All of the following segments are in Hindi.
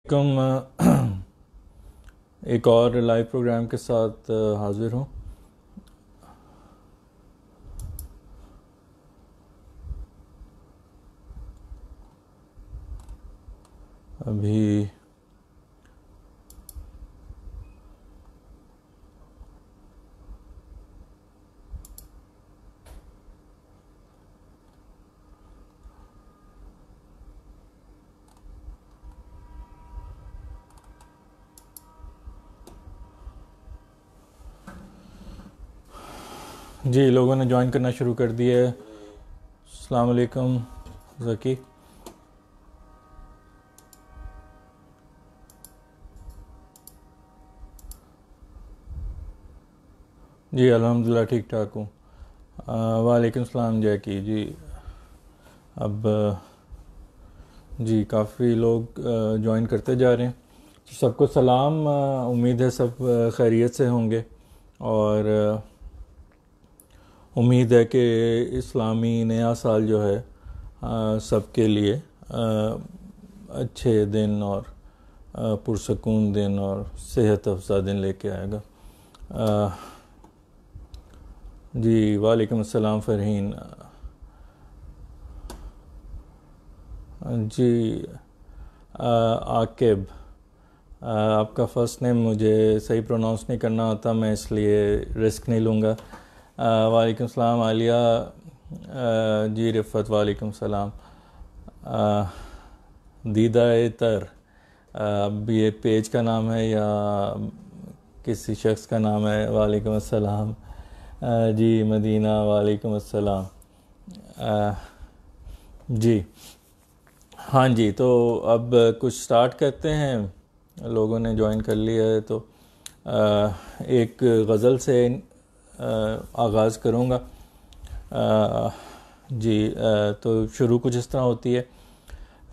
कम एक और लाइव प्रोग्राम के साथ हाजिर हूँ। अभी जी लोगों ने ज्वाइन करना शुरू कर दिया है। अस्सलाम वालेकुम ज़की। जी अल्हम्दुलिल्लाह ठीक ठाक हूँ। वालेकुम सलाम जैकी जी। अब जी काफ़ी लोग ज्वाइन करते जा रहे हैं। तो सबको सलाम। उम्मीद है सब खैरियत से होंगे और उम्मीद है कि इस्लामी नया साल जो है सबके लिए अच्छे दिन और पुरसकून दिन और सेहत अफ़ज़ा दिन लेके आएगा। जी वालेकुम अस्सलाम फ़रहीन जी। आकिब, आपका फ़र्स्ट नेम मुझे सही प्रोनाउंस नहीं करना आता, मैं इसलिए रिस्क नहीं लूँगा। वालेकुम सलाम आलिया जी। रिफ़त वालेकुम सलाम। दीदा तर, अब ये पेज का नाम है या किसी शख्स का नाम है? वालेकुम अस्सलाम जी। मदीना वालेकुम अस्सलाम जी। हाँ जी, तो अब कुछ स्टार्ट करते हैं। लोगों ने ज्वाइन कर लिया है तो एक गज़ल से आगाज़ करूँगा। जी तो शुरू कुछ इस तरह होती है।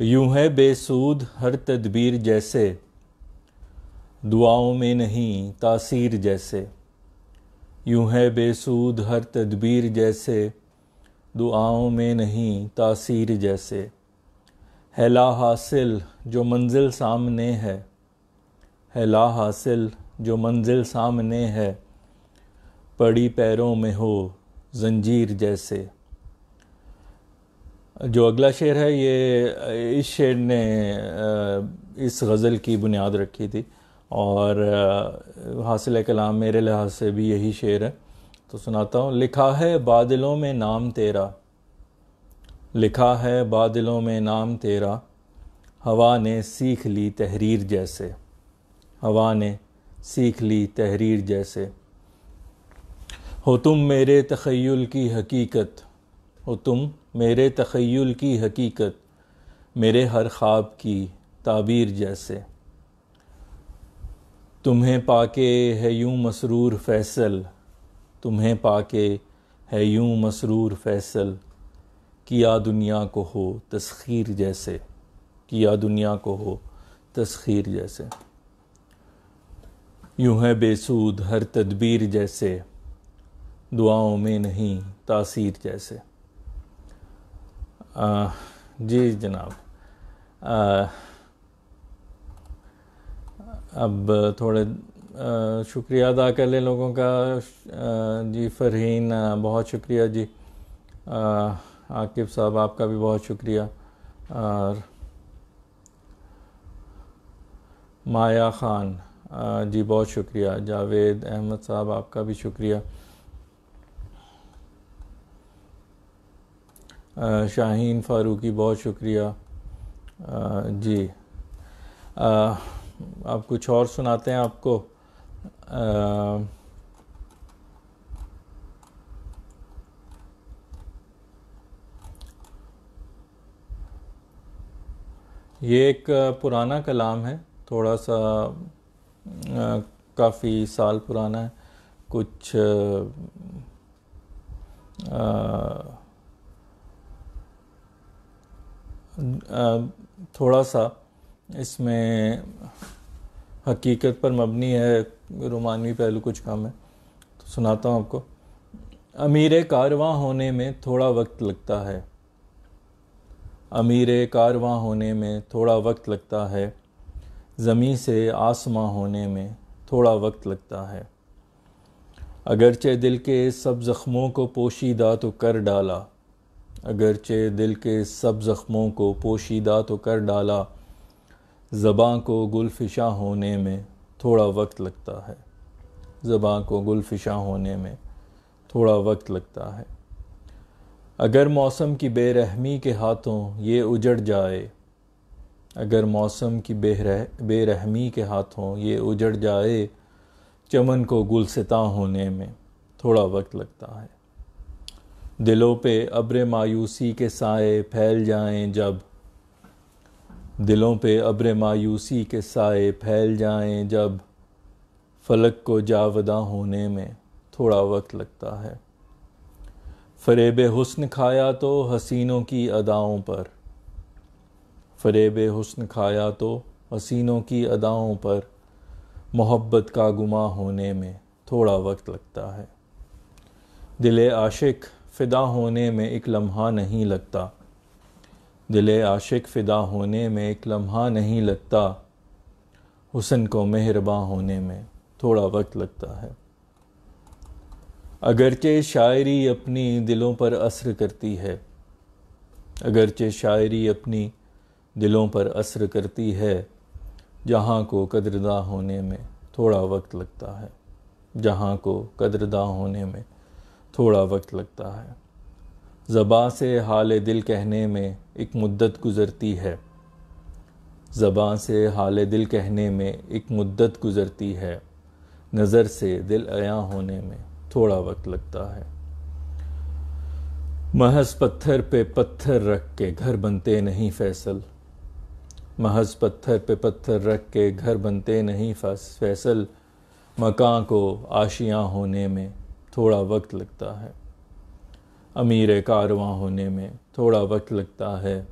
यूं है बेसूद हर तदबीर जैसे, दुआओं में नहीं तासीर जैसे। यूं है बेसूद हर तदबीर जैसे, दुआओं में नहीं तासीर जैसे। है ला हासिल जो मंजिल सामने है, है ला हासिल जो मंजिल सामने है, पड़ी पैरों में हो जंजीर जैसे। जो अगला शेर है ये इस शेर ने इस गज़ल की बुनियाद रखी थी और हासिल कलाम मेरे लिहाज से भी यही शेर है, तो सुनाता हूँ। लिखा है बादलों में नाम तेरा, लिखा है बादलों में नाम तेरा, हवा ने सीख ली तहरीर जैसे, हवा ने सीख ली तहरीर जैसे। हो तुम मेरे तख़य्युल की हकीकत, हो तुम मेरे तख़य्युल की हकीकत, मेरे हर ख्वाब की ताबीर जैसे। तुम्हें पाके है यूं मसरूर फैसल, तुम्हें पाके है यूं मसरूर फैसल, किया दुनिया को हो तस्खीर जैसे, किया दुनिया को हो तस्खीर जैसे। यूं है बेसूद हर तदबीर जैसे, दुआओं में नहीं तासीर जैसे। जी जनाब। अब थोड़े शुक्रिया अदा कर लें लोगों का। जी फ़रहीन बहुत शुक्रिया जी। आकिब साहब आपका भी बहुत शुक्रिया। और माया ख़ान जी बहुत शुक्रिया। जावेद अहमद साहब आपका भी शुक्रिया। शाहीन फ़ारूकी बहुत शुक्रिया जी। अब कुछ और सुनाते हैं आपको। ये एक पुराना कलाम है, थोड़ा सा काफ़ी साल पुराना है। कुछ थोड़ा सा इसमें हकीकत पर मबनी है, रोमानी पहलू कुछ कम है, तो सुनाता हूँ आपको। अमीर कारवां होने में थोड़ा वक्त लगता है, अमीर कारवां होने में थोड़ा वक्त लगता है, ज़मीं से आसमां होने में थोड़ा वक्त लगता है। अगरचे दिल के सब ज़ख्मों को पोशीदा तो कर डाला, अगरचे दिल के सब ज़ख्मों को पोशीदा तो कर डाला, ज़बां को गुलफिशा होने में थोड़ा वक्त लगता है, ज़बां को गुलफिशा होने में थोड़ा वक्त लगता है। अगर मौसम की बेरहमी के हाथों ये उजड़ जाए, अगर मौसम की बेरहमी के हाथों ये उजड़ जाए, चमन को गुलसिता होने में थोड़ा वक्त लगता है। दिलों पे अब्र मायूसी के साए फैल जाएं जब, दिलों पे अब्र मायूसी के साए फैल जाएं जब, फलक को जावदा होने में थोड़ा वक्त लगता है। फरेब हुस्न खाया तो हसीनों की अदाओं पर, फरेब हुस्न खाया तो हसीनों की अदाओं पर, मोहब्बत का गुमा होने में थोड़ा वक्त लगता है। दिले आशिक फ़िदा होने में एक लम्हा नहीं लगता, दिले आशिक फ़िदा होने में एक लम्हा नहीं लगता, हुस्न को मेहरबां होने में थोड़ा वक्त लगता है। अगरचे शायरी अपनी दिलों पर असर करती है, अगरचे शायरी अपनी दिलों पर असर करती है, जहाँ को कदरदा होने में थोड़ा वक्त लगता है, जहाँ को कदरदा होने में थोड़ा वक्त लगता है। ज़बां से हाल दिल कहने में एक मुद्दत गुज़रती है, ज़बां से हाल दिल कहने में एक मुद्दत गुज़रती है, नज़र से दिल अयां होने में थोड़ा वक्त लगता है। महज पत्थर पे पत्थर रख के घर बनते नहीं फैसल, महज पत्थर पे पत्थर रख के घर बनते नहीं फैसल, मकान को आशियाँ होने में थोड़ा वक्त लगता है। अमीर कारवां होने में थोड़ा वक्त लगता है,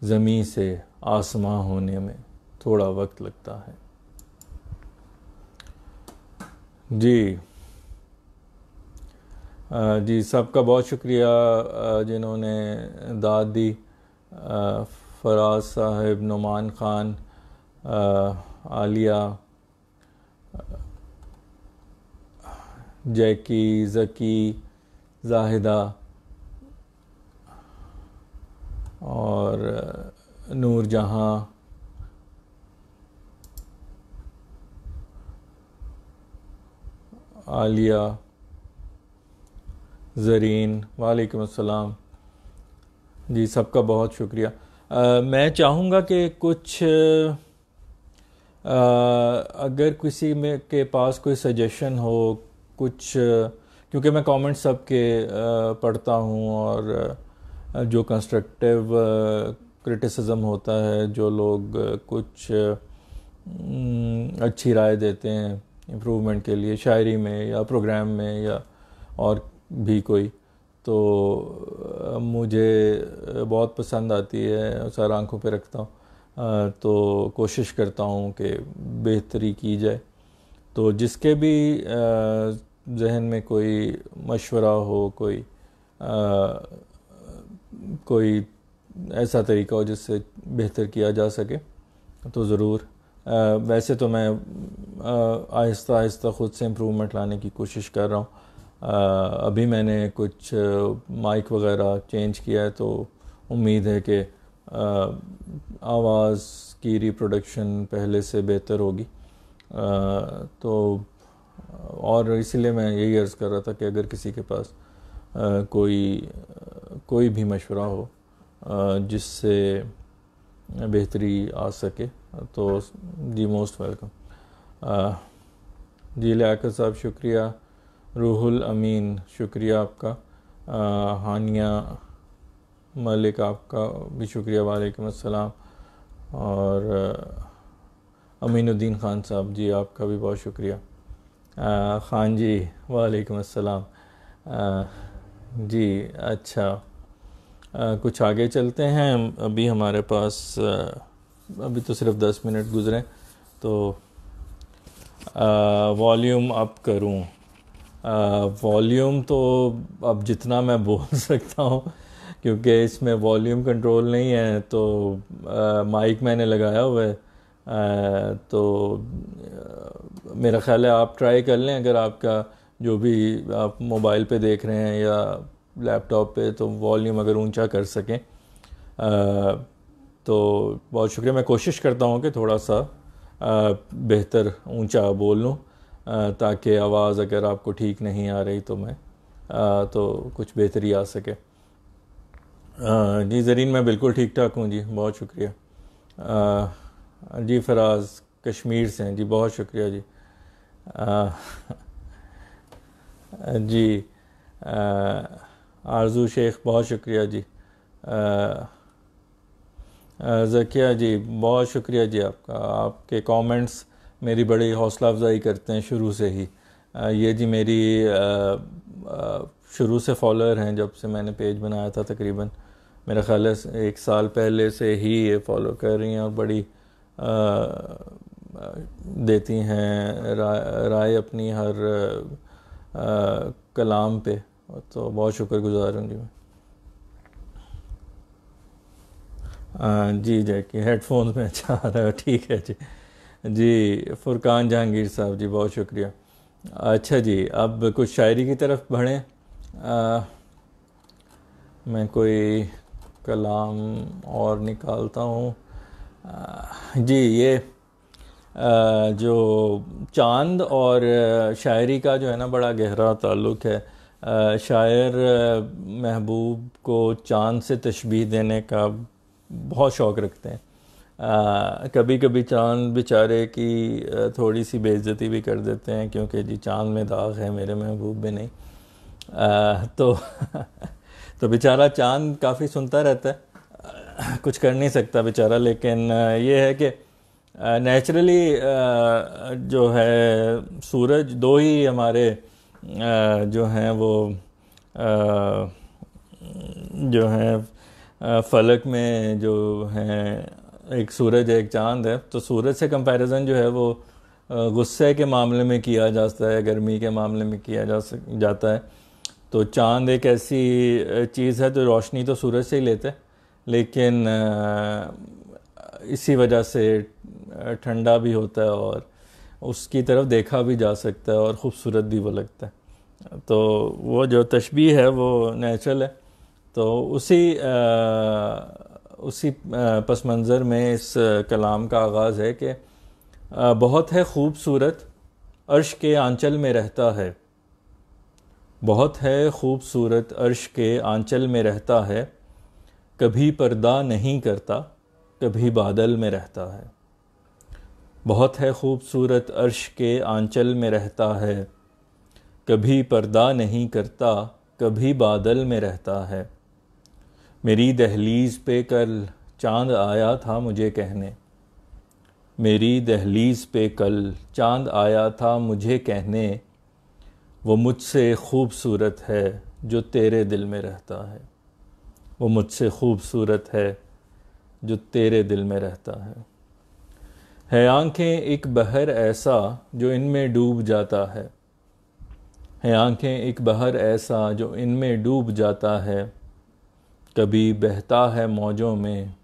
ज़मीं से आसमां होने में थोड़ा वक्त लगता है। जी जी, सबका बहुत शुक्रिया जिन्होंने दाद दी। फराज साहिब, नुमान ख़ान, आलिया, जैकी, ज़की, जाहिदा और नूर जहाँ, आलिया, ज़रीन, वालेकुम अस्सलाम। जी, सबका बहुत शुक्रिया। मैं चाहूँगा कि कुछ अगर किसी में के पास कोई सजेशन हो, कुछ, क्योंकि मैं कमेंट्स सबके पढ़ता हूँ और जो कंस्ट्रक्टिव क्रिटिसिज्म होता है, जो लोग कुछ अच्छी राय देते हैं इम्प्रूवमेंट के लिए शायरी में या प्रोग्राम में या और भी कोई, तो मुझे बहुत पसंद आती है, सर आंखों पे रखता हूँ, तो कोशिश करता हूँ कि बेहतरी की जाए। तो जिसके भी जहन में कोई मशवरा हो, कोई ऐसा तरीका हो जिससे बेहतर किया जा सके, तो ज़रूर। वैसे तो मैं आहिस्ता आहिस्ता ख़ुद से इम्प्रूवमेंट लाने की कोशिश कर रहा हूँ। अभी मैंने कुछ माइक वगैरह चेंज किया है, तो उम्मीद है कि आवाज़ की रिप्रोडक्शन पहले से बेहतर होगी। तो और इसलिए मैं यही अर्ज़ कर रहा था कि अगर किसी के पास कोई भी मशवरा हो जिससे बेहतरी आ सके, तो जी मोस्ट वेलकम। जी लियाकत साहब शुक्रिया, रूहुल अमीन शुक्रिया आपका, हानिया मलिक आपका भी शुक्रिया, वालेकुम अस्सलाम। और अमीनुद्दीन ख़ान साहब जी आपका भी बहुत शुक्रिया। ख़ान जी वालेकुम अस्सलाम। जी अच्छा, कुछ आगे चलते हैं। अभी हमारे पास अभी तो सिर्फ 10 मिनट गुज़रे, तो वॉल्यूम अप करूं। वॉल्यूम तो अब जितना मैं बोल सकता हूं, क्योंकि इसमें वॉल्यूम कंट्रोल नहीं है, तो माइक मैंने लगाया हुआ है, तो मेरा ख्याल है आप ट्राई कर लें, अगर आपका जो भी आप मोबाइल पे देख रहे हैं या लैपटॉप पे, तो वॉल्यूम अगर ऊंचा कर सकें। तो बहुत शुक्रिया। मैं कोशिश करता हूँ कि थोड़ा सा बेहतर ऊंचा बोल लूँ, ताकि आवाज़ अगर आपको ठीक नहीं आ रही तो मैं तो कुछ बेहतरी आ सके। जी ज़रीन, मैं बिल्कुल ठीक ठाक हूँ जी, बहुत शुक्रिया। जी फराज कश्मीर से हैं जी, बहुत शुक्रिया जी। जी आरजू शेख, बहुत शुक्रिया जी। ज़किया जी, बहुत शुक्रिया जी आपका। आपके कमेंट्स मेरी बड़ी हौसला अफजाई करते हैं शुरू से ही। ये जी मेरी शुरू से फॉलोअर हैं, जब से मैंने पेज बनाया था तकरीबन मेरा ख्याल है 1 साल पहले से ही ये फॉलो कर रही हैं और बड़ी देती हैं राय अपनी हर कलाम पे, तो बहुत शुक्रगुजार हूँ जी मैं। जी जैकी हेडफोन्स में अच्छा आ रहा है, ठीक है जी। जी फुरकान जहांगीर साहब जी, बहुत शुक्रिया। अच्छा जी, अब कुछ शायरी की तरफ बढ़ें। मैं कोई कलाम और निकालता हूँ। जी ये जो चांद और शायरी का जो है ना, बड़ा गहरा ताल्लुक़ है। शायर महबूब को चांद से तशबीह देने का बहुत शौक़ रखते हैं। कभी कभी चांद बेचारे की थोड़ी सी बेइज्जती भी कर देते हैं, क्योंकि जी चांद में दाग है, मेरे महबूब में नहीं। तो तो बेचारा चांद काफ़ी सुनता रहता है, कुछ कर नहीं सकता बेचारा। लेकिन ये है कि नेचुरली जो है सूरज, दो ही हमारे जो हैं वो जो हैं फलक में जो हैं, एक सूरज है एक चांद है। तो सूरज से कंपैरिजन जो है वो गुस्से के मामले में किया जाता है, गर्मी के मामले में किया जाता है। तो चांद एक ऐसी चीज़ है, तो रोशनी तो सूरज से ही लेते हैं, लेकिन इसी वजह से ठंडा भी होता है और उसकी तरफ देखा भी जा सकता है और ख़ूबसूरत भी वो लगता है। तो वो जो तशबीह है वो नेचुरल है। तो उसी पस मंज़र में इस कलाम का आगाज़ है कि बहुत है खूबसूरत अर्श के आंचल में रहता है, बहुत है खूबसूरत अर्श के आंचल में रहता है, कभी पर्दा नहीं करता कभी बादल में रहता है। बहुत है खूबसूरत अर्श के आंचल में रहता है, कभी पर्दा नहीं करता कभी बादल में रहता है। मेरी दहलीज़ पे कल चांद आया था मुझे कहने, मेरी दहलीज़ पे कल चांद आया था मुझे कहने, वो मुझसे खूबसूरत है जो तेरे दिल में रहता है, वो मुझसे खूबसूरत है जो तेरे दिल में रहता है आंखें एक बहर ऐसा जो इनमें डूब जाता है आंखें एक बहर ऐसा जो इनमें डूब जाता है, कभी बहता है मौजों में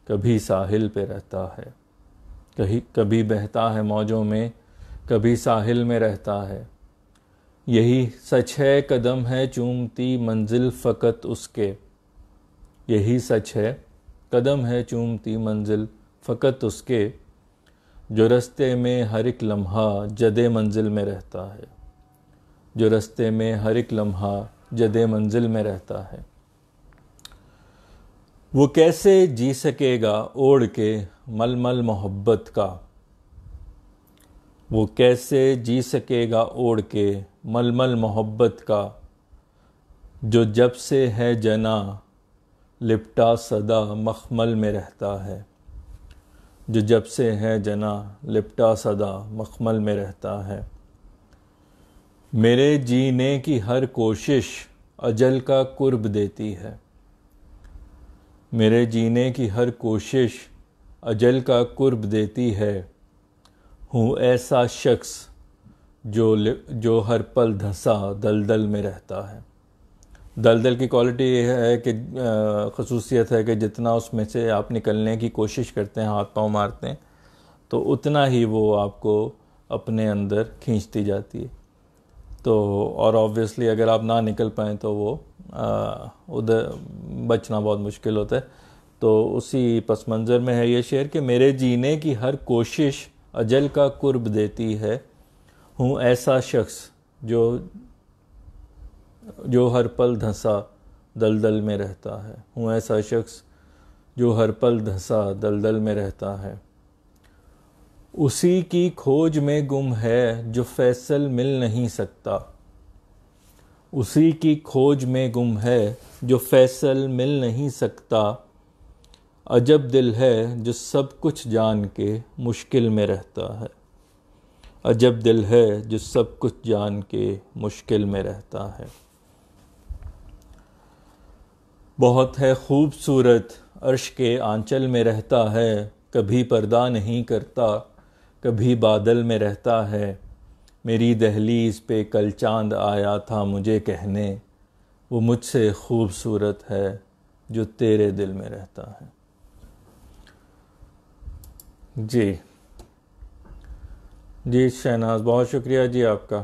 कभी साहिल पे रहता है, कभी बहता है मौजों में कभी साहिल में रहता है। यही सच है कदम है चूमती मंजिल फ़कत उसके, यही सच है कदम है चूमती मंजिल फ़कत उसके, जो रस्ते में हर एक लम्हा जदे मंजिल में रहता है, जो रस्ते में हर एक लम्हा जदे मंजिल में रहता है। वो कैसे जी सकेगा ओढ़ के मलमल मोहब्बत का, वो कैसे जी सकेगा ओढ़ के मलमल मोहब्बत का, जो जब से है जना लिपटा सदा मखमल में रहता है, जो जब से है जना लिपटा सदा मखमल में रहता है। मेरे जीने की हर कोशिश अजल का कुर्ब देती है, मेरे जीने की हर कोशिश अजल का कुर्ब देती है। हूँ ऐसा शख्स जो हर पल धंसा दलदल में रहता है। दलदल की क्वालिटी ये है कि ख़ुसूसियत है कि जितना उसमें से आप निकलने की कोशिश करते हैं, हाथ पांव मारते हैं, तो उतना ही वो आपको अपने अंदर खींचती जाती है। तो और ऑब्वियसली अगर आप ना निकल पाएँ तो वो उधर बचना बहुत मुश्किल होता है। तो उसी पस मंज़र में है ये शेर कि मेरे जीने की हर कोशिश अजल का कुर्ब देती है, हूँ ऐसा शख्स जो हर पल धंसा दलदल में रहता है, हूँ ऐसा शख्स जो हर पल धंसा दलदल में रहता है। उसी की खोज में गुम है जो फैसल मिल नहीं सकता, उसी की खोज में गुम है जो फैसल मिल नहीं सकता। अजब दिल है जो सब कुछ जान के मुश्किल में रहता है, अजब दिल है जो सब कुछ जान के मुश्किल में रहता है। बहुत है खूबसूरत अर्श के आंचल में रहता है, कभी पर्दा नहीं करता कभी बादल में रहता है। मेरी दहलीज पे कल चांद आया था मुझे कहने, वो मुझसे खूबसूरत है जो तेरे दिल में रहता है। जी जी शहनाज बहुत शुक्रिया जी आपका।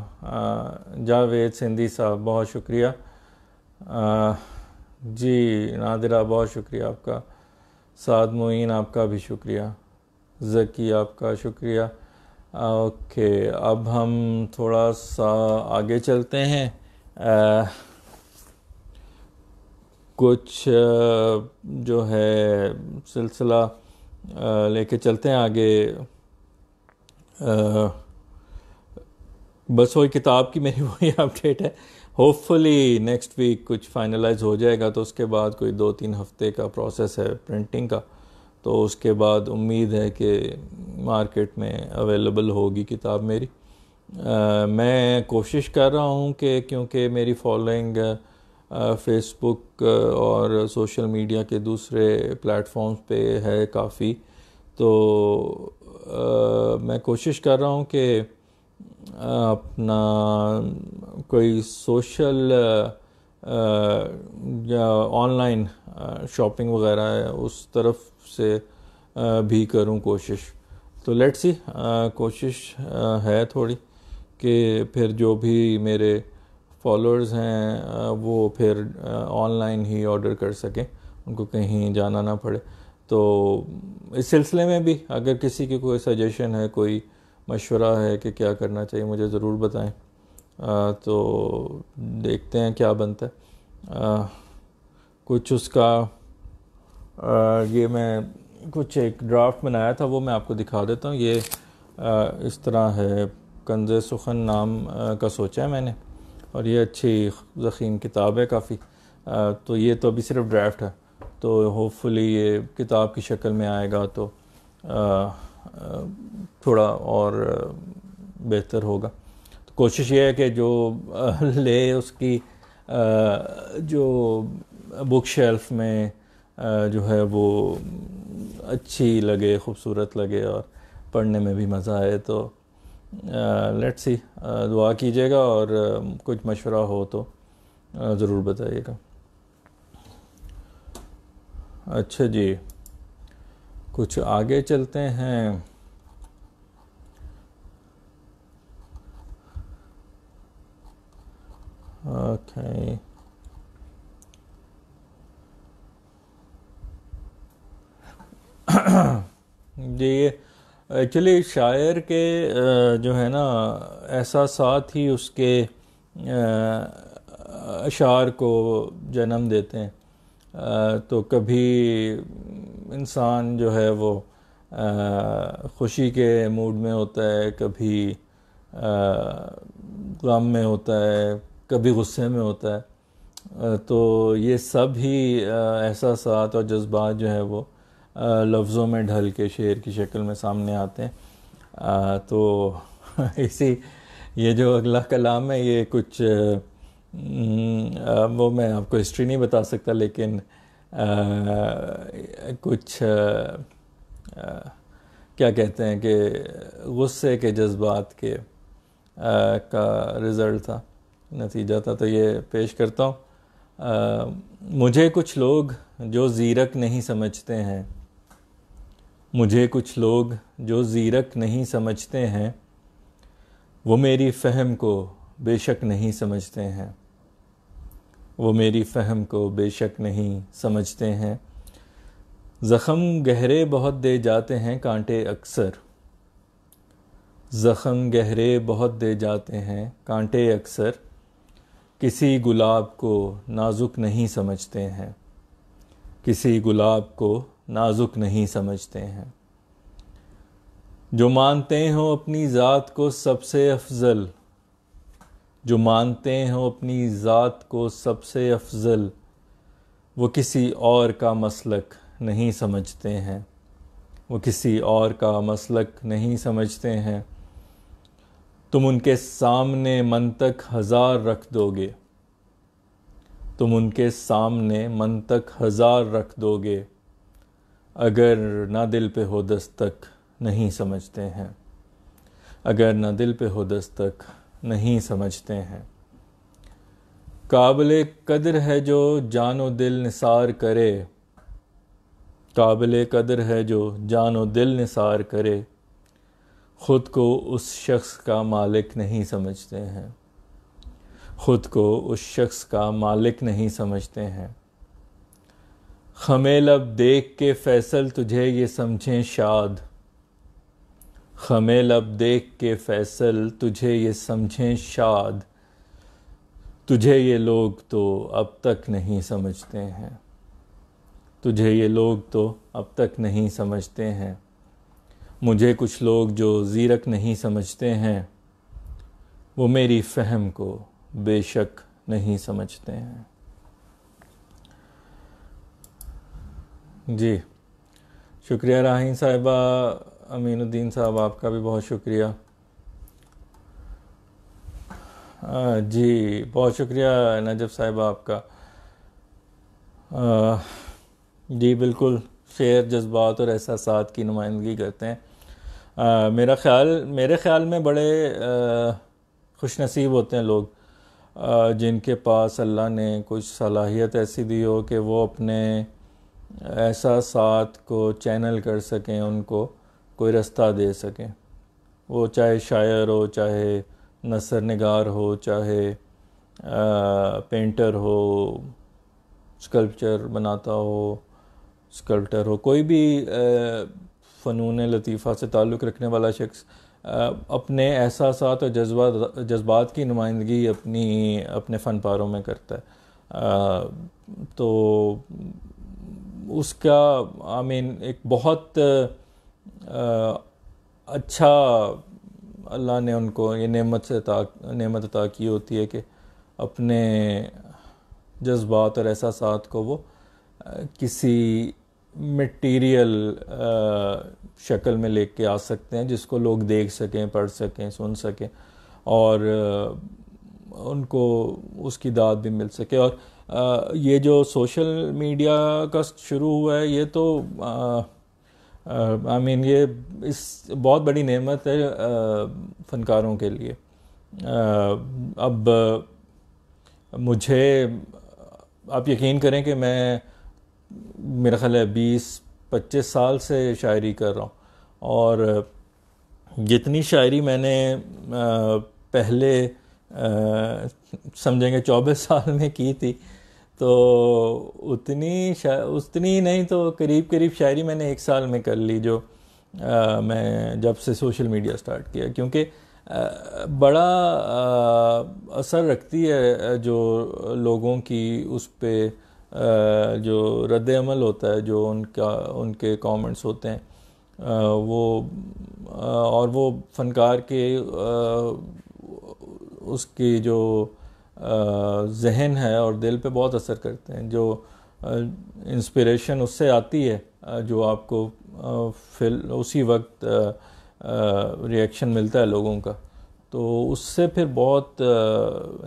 जावेद सिंधी साहब बहुत शुक्रिया। जी नादिरा बहुत शुक्रिया आपका। साद मोइन आपका भी शुक्रिया। ज़की आपका शुक्रिया। ओके अब हम थोड़ा सा आगे चलते हैं। कुछ जो है सिलसिला लेके चलते हैं आगे। बस वही किताब की मेरी वही अपडेट है। होपफुली नेक्स्ट वीक कुछ फाइनलाइज हो जाएगा, तो उसके बाद कोई 2-3 हफ्ते का प्रोसेस है प्रिंटिंग का, तो उसके बाद उम्मीद है कि मार्केट में अवेलेबल होगी किताब मेरी। मैं कोशिश कर रहा हूँ कि क्योंकि मेरी फॉलोइंग फेसबुक और सोशल मीडिया के दूसरे प्लेटफॉर्म्स पे है काफ़ी, तो मैं कोशिश कर रहा हूँ कि अपना कोई सोशल या ऑनलाइन शॉपिंग वगैरह है उस तरफ से भी करूं कोशिश। तो लेट्स सी, कोशिश है थोड़ी कि फिर जो भी मेरे फॉलोअर्स हैं वो फिर ऑनलाइन ही ऑर्डर कर सकें, उनको कहीं जाना ना पड़े। तो इस सिलसिले में भी अगर किसी की कोई सजेशन है, कोई मशवरा है कि क्या करना चाहिए, मुझे ज़रूर बताएं। तो देखते हैं क्या बनता है। कुछ उसका ये मैं कुछ एक ड्राफ्ट बनाया था, वो मैं आपको दिखा देता हूँ। ये इस तरह है, कंज़े सुखन नाम का सोचा है मैंने, और ये अच्छी ज़ख़ीम किताब है काफ़ी। तो ये तो अभी सिर्फ ड्राफ्ट है, तो होपफुली ये किताब की शक्ल में आएगा तो थोड़ा और बेहतर होगा। तो कोशिश ये है कि जो ले उसकी जो बुक शेल्फ में जो है वो अच्छी लगे, खूबसूरत लगे और पढ़ने में भी मज़ा आए। तो लेट्स सी, दुआ कीजिएगा और कुछ मशवरा हो तो ज़रूर बताइएगा। अच्छा जी, कुछ आगे चलते हैं। ओके जी, एक्चुअली शायर के जो है ना एहसासात ही उसके अशार को जन्म देते हैं। तो कभी इंसान जो है वो खुशी के मूड में होता है, कभी गम में होता है, कभी गुस्से में होता है। तो ये सब ही एहसासात और जज्बात जो है वो लफ्ज़ों में ढल के शेर की शक्ल में सामने आते हैं। तो इसी ये जो अगला कलाम है ये कुछ वो मैं आपको हिस्ट्री नहीं बता सकता, लेकिन कुछ क्या कहते हैं कि गुस्से के जज्बात के का रिज़ल्ट था, नतीजा था। तो ये पेश करता हूँ। मुझे कुछ लोग जो ज़ीरक नहीं समझते हैं, मुझे कुछ लोग जो ज़ीरक नहीं समझते हैं, वो मेरी फ़हम को बेशक नहीं समझते हैं। वो मेरी फ़हम को बेशक नहीं समझते हैं। ज़ख़म गहरे बहुत दे जाते हैं कांटे अक्सर। ज़ख़म गहरे बहुत दे जाते हैं कांटे अक्सर। किसी गुलाब को नाजुक नहीं समझते हैं। किसी गुलाब को नाजुक नहीं समझते हैं। जो मानते हो अपनी ज़ात को सबसे अफजल, जो मानते हो अपनी ज़ात को सबसे अफजल, वो किसी और का मसलक नहीं समझते हैं। वो किसी और का मसलक नहीं समझते हैं। तुम उनके सामने मंतक हज़ार रख दोगे। तुम उनके सामने मंतक हज़ार रख दोगे, अगर ना दिल पे हो दस्तक नहीं समझते हैं। अगर ना दिल पे हो दस्तक नहीं समझते हैं। काबिले कदर है जो जानो दिल निसार करे। काबिले कदर है जो जानो दिल निसार करे। ख़ुद को उस शख्स का मालिक नहीं समझते हैं। ख़ुद को उस शख्स का मालिक नहीं समझते हैं। ख़मे लब देख के फैसल तुझे ये समझें शाद। ख़मे लब देख के फैसल तुझे ये समझें शाद। तुझे ये लोग तो अब तक नहीं समझते हैं। तुझे ये लोग तो अब तक नहीं समझते हैं। मुझे कुछ लोग जो ज़ीरक नहीं समझते हैं, वो मेरी फ़हम को बेशक नहीं समझते हैं। जी शुक्रिया राहीन साहिबा। अमीनुद्दीन साहब आपका भी बहुत शुक्रिया। जी बहुत शुक्रिया नजब साहिबा आपका। जी बिल्कुल, शेर जज्बात और एहसासात की नुमाइंदगी करते हैं। मेरे ख़्याल में बड़े खुश नसीब होते हैं लोग जिनके पास अल्लाह ने कुछ सलाहियत ऐसी दी हो कि वो अपने एहसासात को चैनल कर सकें, उनको कोई रास्ता दे सकें। वो चाहे शायर हो, चाहे नसर निगार हो, चाहे पेंटर हो, स्कल्पचर बनाता हो, स्कल्प्टर हो, कोई भी फ़नून लतीफ़ा से ताल्लुक़ रखने वाला शख्स अपने एहसासात और जज्बात की नुमाइंदगी अपने फ़न पारों में करता है। तो उसका एक बहुत अच्छा अल्लाह ने उनको ये नेमत अता की होती है कि अपने जज्बात और एहसासात को वो किसी मटेरियल शक्ल में लेके आ सकते हैं, जिसको लोग देख सकें, पढ़ सकें, सुन सकें और उनको उसकी दाद भी मिल सके। और ये जो सोशल मीडिया का शुरू हुआ है, ये तो ये इस बहुत बड़ी नेमत है फ़नकारों के लिए। अब मुझे आप यकीन करें कि मेरा ख्याल है 20-25 साल से शायरी कर रहा हूँ, और जितनी शायरी मैंने पहले समझेंगे 24 साल में की थी, तो उतनी नहीं तो करीब शायरी मैंने 1 साल में कर ली, जो मैं जब से सोशल मीडिया स्टार्ट किया। क्योंकि बड़ा असर रखती है जो लोगों की उस पे जो रद्द अमल होता है, जो उनके कमेंट्स होते हैं, और वो फ़नकार के उसकी जो जहन है और दिल पे बहुत असर करते हैं। जो इंस्पिरेशन उससे आती है, जो आपको फिर उसी वक्त रिएक्शन मिलता है लोगों का, तो उससे फिर बहुत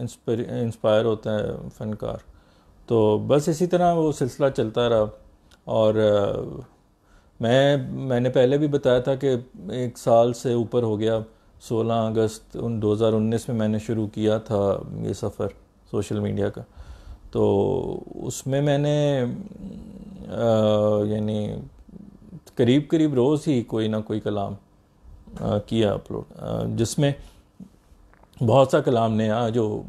इंस्पायर होता है फ़नकार। तो बस इसी तरह वो सिलसिला चलता रहा। और मैंने पहले भी बताया था कि 1 साल से ऊपर हो गया। 16 अगस्त 2019 में मैंने शुरू किया था ये सफ़र सोशल मीडिया का। तो उसमें मैंने यानी करीब करीब रोज़ ही कोई ना कोई कलाम किया अपलोड, जिसमें बहुत सा कलाम नया जो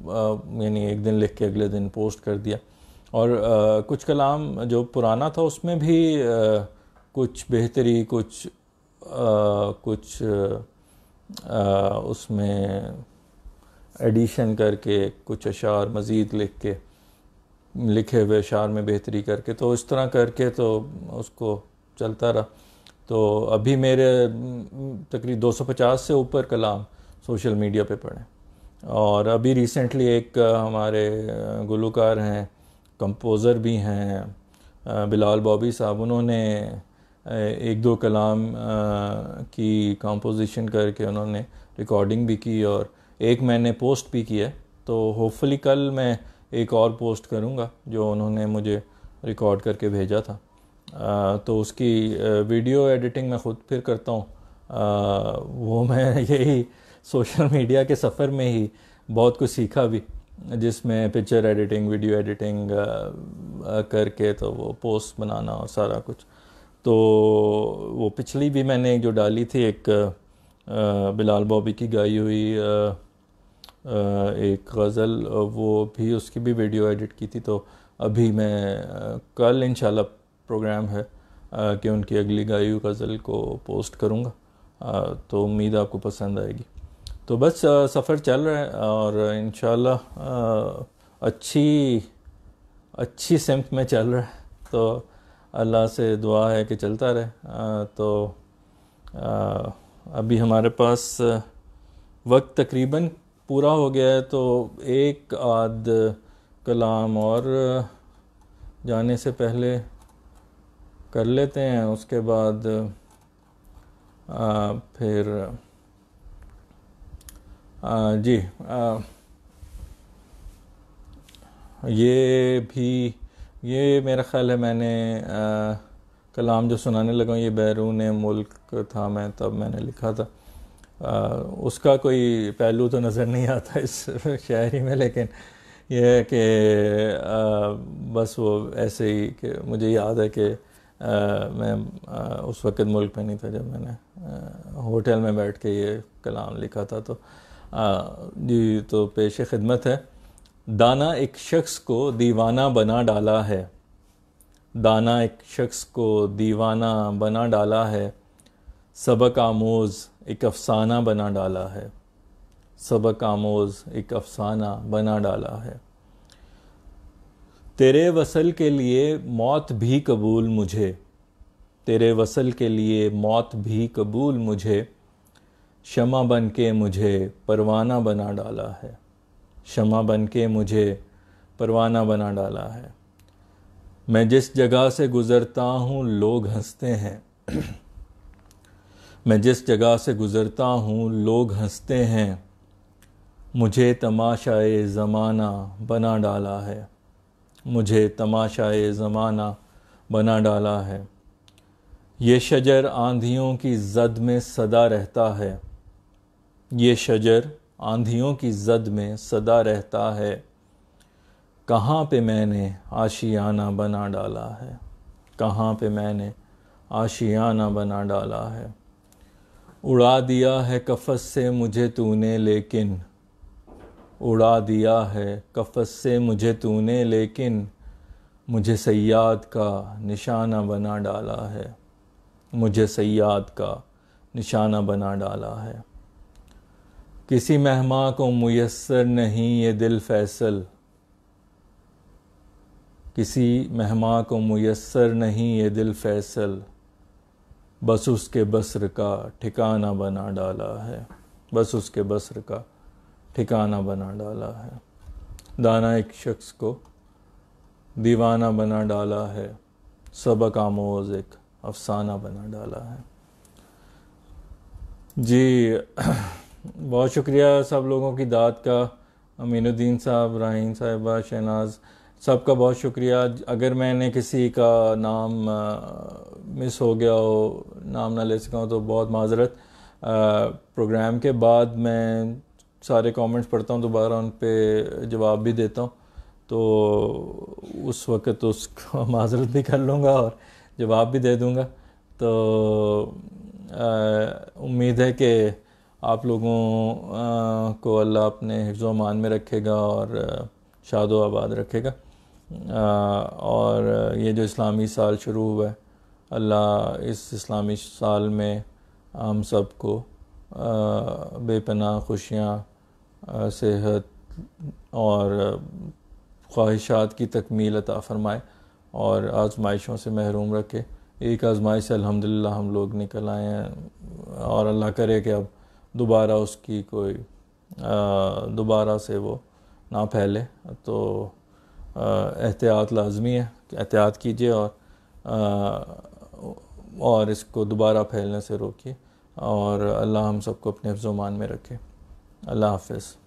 यानी एक दिन लिख के अगले दिन पोस्ट कर दिया, और कुछ कलाम जो पुराना था उसमें भी कुछ बेहतरी, कुछ उसमें एडिशन करके, कुछ अशार मज़ीद लिखे हुए अशार में बेहतरी करके, तो इस तरह करके तो उसको चलता रहा। तो अभी मेरे तकरीबन 250 से ऊपर कलाम सोशल मीडिया पे पड़े। और अभी रिसेंटली एक हमारे गुलकार हैं, कंपोज़र भी हैं, बिलाल बॉबी साहब, उन्होंने एक दो कलाम की कंपोजिशन करके उन्होंने रिकॉर्डिंग भी की, और एक मैंने पोस्ट भी किया। तो होपफुली कल मैं एक और पोस्ट करूँगा जो उन्होंने मुझे रिकॉर्ड करके भेजा था। तो उसकी वीडियो एडिटिंग मैं ख़ुद फिर करता हूँ। वो मैं यही सोशल मीडिया के सफ़र में ही बहुत कुछ सीखा भी, जिसमें पिक्चर एडिटिंग, वीडियो एडिटिंग करके तो वो पोस्ट बनाना और सारा कुछ। तो वो पिछली भी मैंने जो डाली थी, एक बिलाल बॉबी की गाई हुई एक गज़ल, वो भी उसकी भी वीडियो एडिट की थी। तो अभी मैं कल इंशाल्लाह प्रोग्राम है कि उनकी अगली गाई हुई गज़ल को पोस्ट करूँगा, तो उम्मीद आपको पसंद आएगी। तो बस सफ़र चल रहा है और इंशाल्लाह अच्छी सिमत में चल रहा है। तो अल्लाह से दुआ है कि चलता रहे। तो अभी हमारे पास वक्त तकरीबन पूरा हो गया है, तो एक आध कलाम और जाने से पहले कर लेते हैं, उसके बाद फिर जी ये मेरा ख़्याल है मैंने कलाम जो सुनाने लगा ये बैरून मुल्क था, मैं तब मैंने लिखा था। उसका कोई पहलू तो नज़र नहीं आता इस शायरी में, लेकिन यह है कि बस वो ऐसे ही कि मुझे याद है कि मैं उस वक़्त मुल्क में नहीं था जब मैंने होटल में बैठ के ये कलाम लिखा था। तो जी, तो पेश खिदमत है। दाना एक शख्स को दीवाना बना डाला है, दाना एक शख्स को दीवाना बना डाला है, सबक आमोज़ एक अफसाना बना डाला है, सबक आमोज़ एक अफसाना बना डाला है। तेरे वसल के लिए मौत भी कबूल मुझे, तेरे वसल के लिए मौत भी कबूल मुझे, शमा बन के मुझे परवाना बना डाला है, शमा बन के मुझे परवाना बना डाला है। मैं जिस जगह से गुज़रता हूँ लोग हंसते हैं, मैं जिस जगह से गुज़रता हूँ लोग हंसते हैं, मुझे तमाशाए ज़माना बना डाला है, मुझे तमाशाए ज़माना बना डाला है। ये शजर आंधियों की ज़द में सदा रहता है, ये शजर आंधियों की ज़द में सदा रहता है, कहाँ पे मैंने आशियाना बना डाला है, कहाँ पे मैंने आशियाना बना डाला है। उड़ा दिया है कफ़स से मुझे तूने लेकिन, उड़ा दिया है कफ़स से मुझे तूने लेकिन, मुझे सय्याद का निशाना बना डाला है, मुझे सय्याद का निशाना बना डाला है। किसी मेहमा को मुयस्सर नहीं ये दिल फैसल, किसी मेहमा को मुयस्सर नहीं ये दिल फैसल, बस उसके बस्र का ठिकाना बना डाला है, बस उसके बस्र का ठिकाना बना डाला है। दाना एक शख्स को दीवाना बना डाला है, सबक आमोज़ एक अफसाना बना डाला है। जी बहुत शुक्रिया सब लोगों की दाद का, अमीनुद्दीन साहब, राहीन साहिबा, शहनाज, सबका बहुत शुक्रिया। अगर मैंने किसी का नाम मिस हो गया हो, नाम ना ले सका हो तो बहुत माजरत। प्रोग्राम के बाद मैं सारे कमेंट्स पढ़ता हूँ, दोबारा उन पे जवाब भी देता हूँ, तो उस वक़्त उसको माजरत भी कर लूँगा और जवाब भी दे दूँगा। तो उम्मीद है कि आप लोगों को अल्लाह अपने हिफ्ज़ व अमान में रखेगा और शादो आबाद रखेगा। और ये जो इस्लामी साल शुरू हुआ है, अल्लाह इस इस्लामी साल में हम सबको बेपनाह खुशियाँ, सेहत और ख्वाहिशात की तकमील अता फ़रमाए और आज़माइशों से महरूम रखे। एक आज़माइश से अल्हम्दुलिल्लाह हम लोग निकल आए हैं और अल्लाह करे कि अब दोबारा उसकी कोई दोबारा से वो ना फैले। तो एहतियात लाजमी है, एहतियात कीजिए और इसको दोबारा फैलने से रोकिए और अल्लाह हम सबको अपने हिफ्ज़ व अमान में रखे। अल्लाह हाफ़िज़।